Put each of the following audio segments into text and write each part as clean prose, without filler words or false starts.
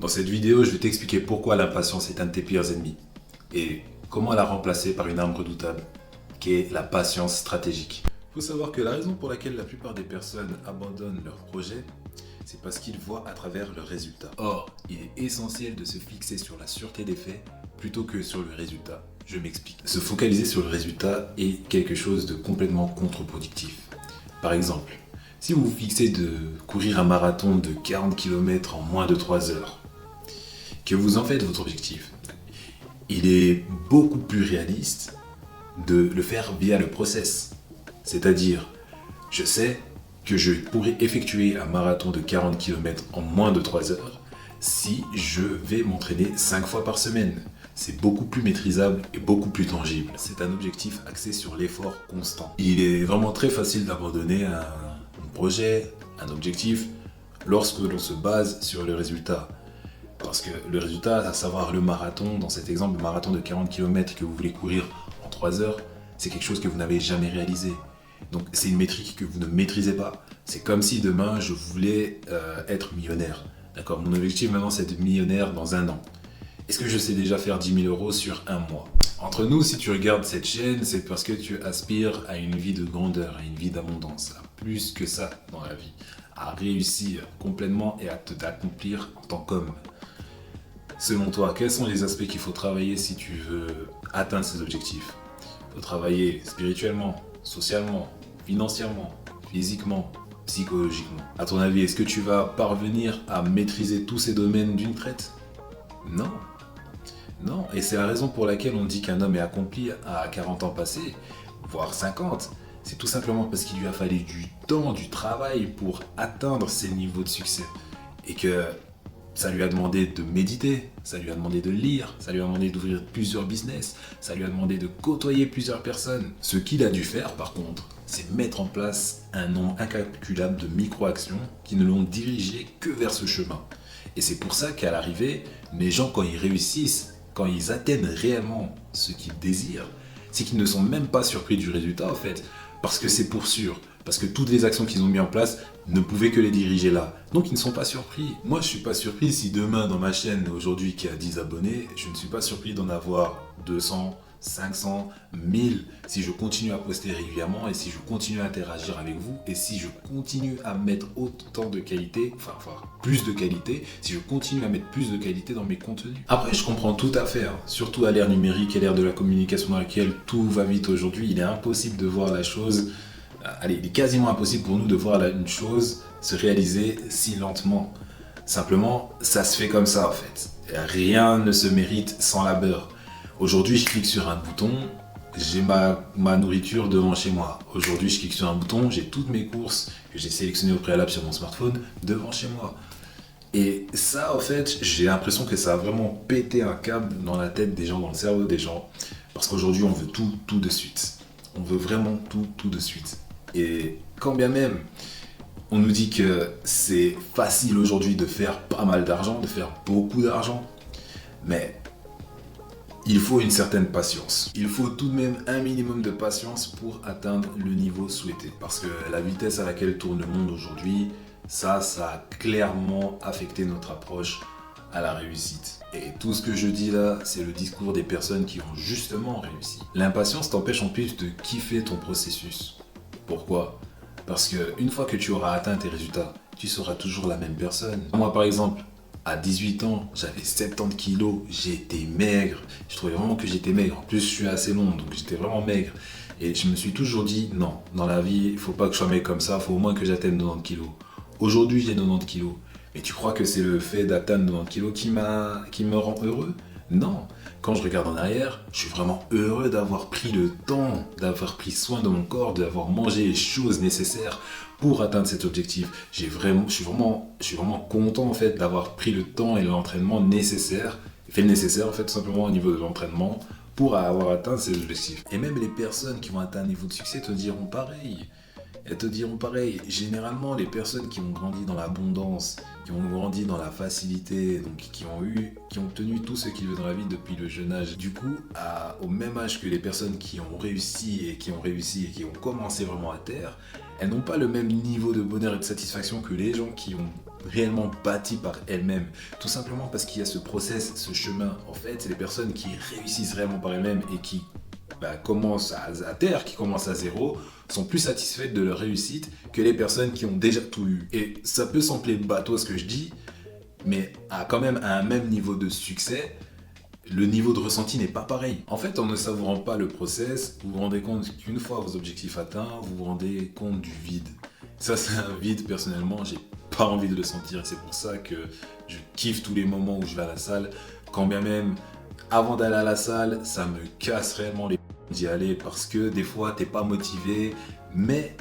Dans cette vidéo, je vais t'expliquer pourquoi l'impatience est un de tes pires ennemis et comment la remplacer par une arme redoutable, qui est la patience stratégique. Il faut savoir que la raison pour laquelle la plupart des personnes abandonnent leur projet, c'est parce qu'ils voient à travers le résultat. Or, il est essentiel de se fixer sur la sûreté des faits plutôt que sur le résultat. Je m'explique. Se focaliser sur le résultat est quelque chose de complètement contre-productif. Par exemple, si vous vous fixez de courir un marathon de 40 km en moins de 3 heures, que vous en faites votre objectif, il est beaucoup plus réaliste de le faire via le process. C'est-à-dire, je sais que je pourrais effectuer un marathon de 40 km en moins de 3 heures si je vais m'entraîner 5 fois par semaine. C'est beaucoup plus maîtrisable et beaucoup plus tangible. C'est un objectif axé sur l'effort constant. Il est vraiment très facile d'abandonner un projet, un objectif, lorsque l'on se base sur le résultat. Parce que le résultat, à savoir le marathon, dans cet exemple, le marathon de 40 km que vous voulez courir en 3 heures, c'est quelque chose que vous n'avez jamais réalisé. Donc c'est une métrique que vous ne maîtrisez pas. C'est comme si demain je voulais être millionnaire. D'accord, mon objectif maintenant c'est d'être millionnaire dans un an. Est-ce que je sais déjà faire 10 000 € sur un mois? Entre nous, si tu regardes cette chaîne, c'est parce que tu aspires à une vie de grandeur, à une vie d'abondance, à plus que ça dans la vie, à réussir complètement et à t'accomplir en tant qu'homme. Selon toi, quels sont les aspects qu'il faut travailler si tu veux atteindre ces objectifs? Il faut travailler spirituellement, socialement, financièrement, physiquement, psychologiquement. À ton avis, est-ce que tu vas parvenir à maîtriser tous ces domaines d'une traite? Non. Non, et c'est la raison pour laquelle on dit qu'un homme est accompli à 40 ans passés, voire 50. C'est tout simplement parce qu'il lui a fallu du temps, du travail pour atteindre ces niveaux de succès. Et que ça lui a demandé de méditer, ça lui a demandé de lire, ça lui a demandé d'ouvrir plusieurs business, ça lui a demandé de côtoyer plusieurs personnes. Ce qu'il a dû faire, par contre, c'est mettre en place un nombre incalculable de micro-actions qui ne l'ont dirigé que vers ce chemin. Et c'est pour ça qu'à l'arrivée, les gens, quand ils réussissent, quand ils atteignent réellement ce qu'ils désirent, c'est qu'ils ne sont même pas surpris du résultat, en fait, parce que c'est pour sûr. Parce que toutes les actions qu'ils ont mis en place ne pouvaient que les diriger là. Donc ils ne sont pas surpris. Moi je ne suis pas surpris si demain dans ma chaîne aujourd'hui qui a 10 abonnés, je ne suis pas surpris d'en avoir 200, 500, 1000 si je continue à poster régulièrement et si je continue à interagir avec vous et si je continue à mettre autant de qualité, enfin plus de qualité, si je continue à mettre plus de qualité dans mes contenus. Après je comprends tout à fait, surtout à l'ère numérique et l'ère de la communication dans laquelle tout va vite aujourd'hui, il est impossible de voir la chose. Allez, il est quasiment impossible pour nous de voir une chose se réaliser si lentement. Simplement, ça se fait comme ça en fait. Rien ne se mérite sans labeur. Aujourd'hui, je clique sur un bouton, j'ai ma nourriture devant chez moi. Aujourd'hui, je clique sur un bouton, j'ai toutes mes courses que j'ai sélectionnées au préalable sur mon smartphone devant chez moi. Et ça, en fait, j'ai l'impression que ça a vraiment pété un câble dans la tête des gens, dans le cerveau des gens. Parce qu'aujourd'hui, on veut tout de suite. On veut vraiment tout de suite. Et quand bien même on nous dit que c'est facile aujourd'hui de faire pas mal d'argent, de faire beaucoup d'argent, mais il faut une certaine patience. Il faut tout de même un minimum de patience pour atteindre le niveau souhaité. Parce que la vitesse à laquelle tourne le monde aujourd'hui, ça a clairement affecté notre approche à la réussite. Et tout ce que je dis là, c'est le discours des personnes qui ont justement réussi. L'impatience t'empêche en plus de kiffer ton processus. Pourquoi? Parce qu'une fois que tu auras atteint tes résultats, tu seras toujours la même personne. Moi par exemple, à 18 ans, j'avais 70 kilos, j'étais maigre. Je trouvais vraiment que j'étais maigre. En plus, je suis assez long, donc j'étais vraiment maigre. Et je me suis toujours dit, non, dans la vie, il ne faut pas que je sois maigre comme ça, il faut au moins que j'atteigne 90 kilos. Aujourd'hui, j'ai 90 kilos. Mais tu crois que c'est le fait d'atteindre 90 kilos qui me rend heureux? Non. Quand je regarde en arrière, je suis vraiment heureux d'avoir pris le temps, d'avoir pris soin de mon corps, d'avoir mangé les choses nécessaires pour atteindre cet objectif. Je suis vraiment content en fait d'avoir pris le temps et l'entraînement nécessaire, fait le nécessaire en fait tout simplement au niveau de l'entraînement pour avoir atteint ces objectifs. Et même les personnes qui vont atteindre un niveau de succès te diront pareil. Elles te diront pareil. Généralement, les personnes qui ont grandi dans l'abondance, qui ont grandi dans la facilité, donc qui ont obtenu tout ce qu'ils veulent dans la vie depuis le jeune âge, du coup, au même âge que les personnes qui ont réussi et qui ont commencé vraiment à terre, elles n'ont pas le même niveau de bonheur et de satisfaction que les gens qui ont réellement bâtie par elle-même. Tout simplement parce qu'il y a ce process, ce chemin. En fait, c'est les personnes qui réussissent réellement par elles-mêmes et qui commencent à terre, qui commencent à zéro, sont plus satisfaites de leur réussite que les personnes qui ont déjà tout eu. Et ça peut sembler bateau ce que je dis, mais quand même à un même niveau de succès, le niveau de ressenti n'est pas pareil. En fait, en ne savourant pas le process, vous vous rendez compte qu'une fois vos objectifs atteints, vous vous rendez compte du vide. Ça, c'est un vide, personnellement, j'ai pas envie de le sentir. Et c'est pour ça que je kiffe tous les moments où je vais à la salle. Quand bien même, avant d'aller à la salle, ça me casse réellement les d'y aller parce que des fois, t'es pas motivé. Mais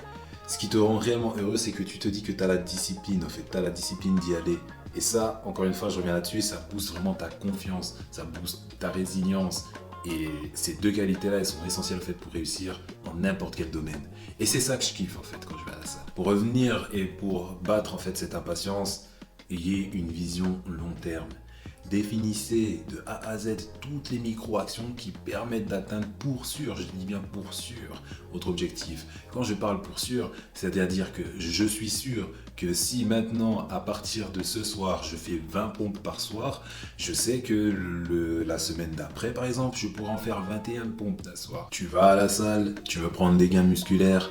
ce qui te rend réellement heureux, c'est que tu te dis que tu as la discipline. En fait, tu as la discipline d'y aller. Et ça, encore une fois, je reviens là-dessus, ça booste vraiment ta confiance, ça booste ta résilience. Et ces deux qualités-là, elles sont essentielles en fait pour réussir dans n'importe quel domaine. Et c'est ça que je kiffe en fait quand je vais à la salle. Pour revenir et pour battre en fait cette impatience, ayez une vision long terme. Définissez de A à Z toutes les micro-actions qui permettent d'atteindre pour sûr, je dis bien pour sûr, votre objectif. Quand je parle pour sûr, c'est-à-dire que je suis sûr que si maintenant, à partir de ce soir, je fais 20 pompes par soir, je sais que la semaine d'après, par exemple, je pourrais en faire 21 pompes d'un soir. Tu vas à la salle, tu veux prendre des gains musculaires,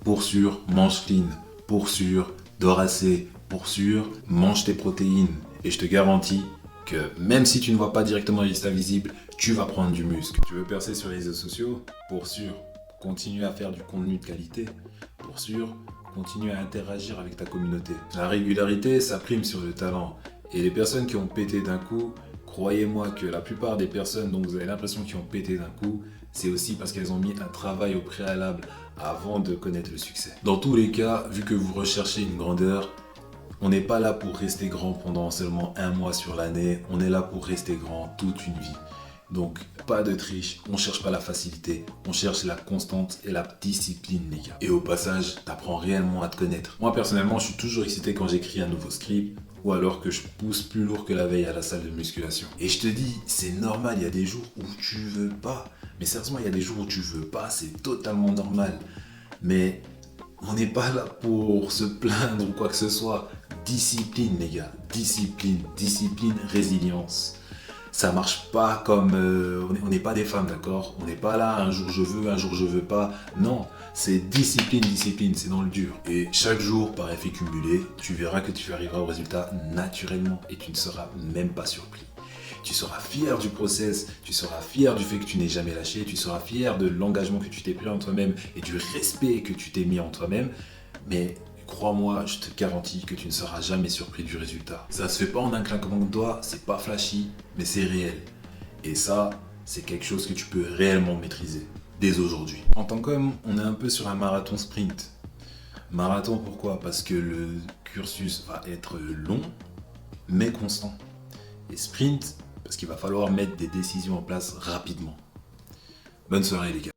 pour sûr, mange clean, pour sûr, dors assez, pour sûr, mange tes protéines. Et je te garantis que même si tu ne vois pas directement les résultats visibles, tu vas prendre du muscle. Tu veux percer sur les réseaux sociaux? Pour sûr, continue à faire du contenu de qualité. Pour sûr, continue à interagir avec ta communauté. La régularité, ça prime sur le talent. Et les personnes qui ont pété d'un coup, croyez-moi que la plupart des personnes dont vous avez l'impression qu'ils ont pété d'un coup, c'est aussi parce qu'elles ont mis un travail au préalable avant de connaître le succès. Dans tous les cas, vu que vous recherchez une grandeur, on n'est pas là pour rester grand pendant seulement un mois sur l'année, on est là pour rester grand toute une vie. Donc, pas de triche, on cherche pas la facilité, on cherche la constante et la discipline, les gars. Et au passage, t'apprends réellement à te connaître. Moi, personnellement, je suis toujours excité quand j'écris un nouveau script ou alors que je pousse plus lourd que la veille à la salle de musculation. Et je te dis, c'est normal, il y a des jours où tu veux pas. Mais sérieusement, il y a des jours où tu veux pas, c'est totalement normal. Mais on n'est pas là pour se plaindre ou quoi que ce soit. Discipline, les gars. Discipline, résilience. Ça marche pas comme... on n'est pas des femmes, d'accord? On n'est pas là, un jour je veux, un jour je veux pas. Non, c'est discipline, c'est dans le dur. Et chaque jour, par effet cumulé, tu verras que tu arriveras au résultat naturellement et tu ne seras même pas surpris. Tu seras fier du process, tu seras fier du fait que tu n'aies jamais lâché, tu seras fier de l'engagement que tu t'es pris en toi-même et du respect que tu t'es mis en toi-même. Mais crois-moi, je te garantis que tu ne seras jamais surpris du résultat. Ça se fait pas en un claquement de doigts, c'est pas flashy, mais c'est réel. Et ça, c'est quelque chose que tu peux réellement maîtriser dès aujourd'hui. En tant qu'homme, on est un peu sur un marathon sprint. Marathon pourquoi? Parce que le cursus va être long, mais constant. Et sprint, parce qu'il va falloir mettre des décisions en place rapidement. Bonne soirée les gars.